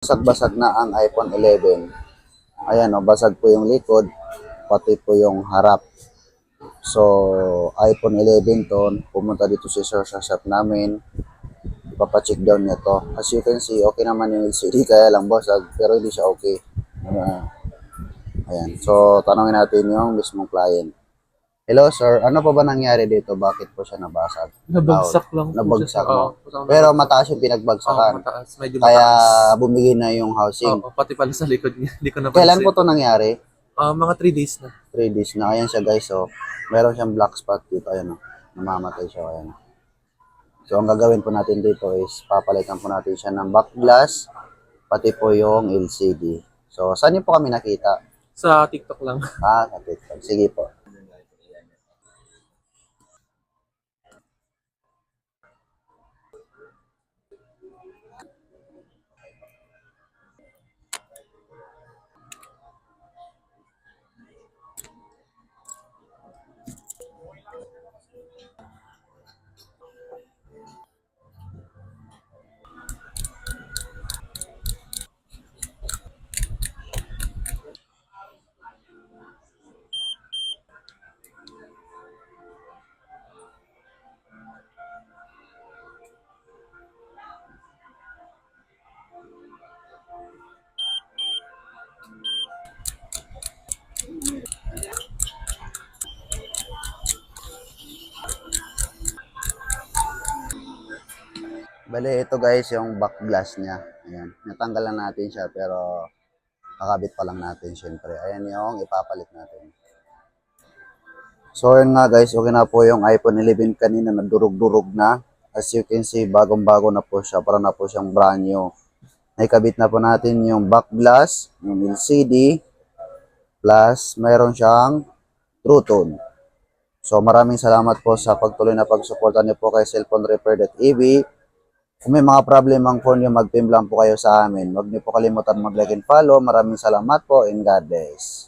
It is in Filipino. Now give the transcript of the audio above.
basag-basag na ang iPhone 11. Ayan o, basag po yung likod, pati po yung harap. So, iPhone 11 to, pumunta dito si Sir sa shop namin, ipapacheck down niya to. As you can see, okay naman yung LCD, kaya lang basag, pero hindi siya okay. Ayan, so tanongin natin yung mismong client. Hello sir, ano pa ba nangyari dito? Bakit po siya nabasag? Nabagsak lang po siya Nabagsak sa, mo. kusang Pero nabagsak. mataas yung pinagbagsakan. Mataas. Medyo Kaya mataas. bumigay na yung housing. Pati pala sa likod niya. Hindi ko Kailan napansin. po to nangyari? Mga 3 days na. 3 days na. Ayan siya guys. So, meron siyang black spot dito. Ayan o. Namamatay siya. Ayan. So, ang gagawin po natin dito is papalitan po natin siya ng back glass, pati po yung LCD. So, saan niyo po kami nakita? Sa TikTok lang. Kapit. Sige po. Bale, ito guys, yung back glass niya. Ayan. Natanggal na natin siya, pero kakabit pa lang natin syempre. Ayan yung ipapalit natin. So, yun nga guys, okay na po yung iPhone 11 kanina, nadurog-durog na. As you can see, bagong-bago na po siya. Para na po siyang brand new. Naikabit na po natin yung back glass, yung LCD, plus mayroon siyang True Tone. So, maraming salamat po sa pagtuloy na pagsuporta niyo po kay cellphonerepair.ev. Kung may mga problem ang phone nyo, mag-PM lang po kayo sa amin. Huwag niyo po kalimutan mag-like and follow. Maraming salamat po and God bless.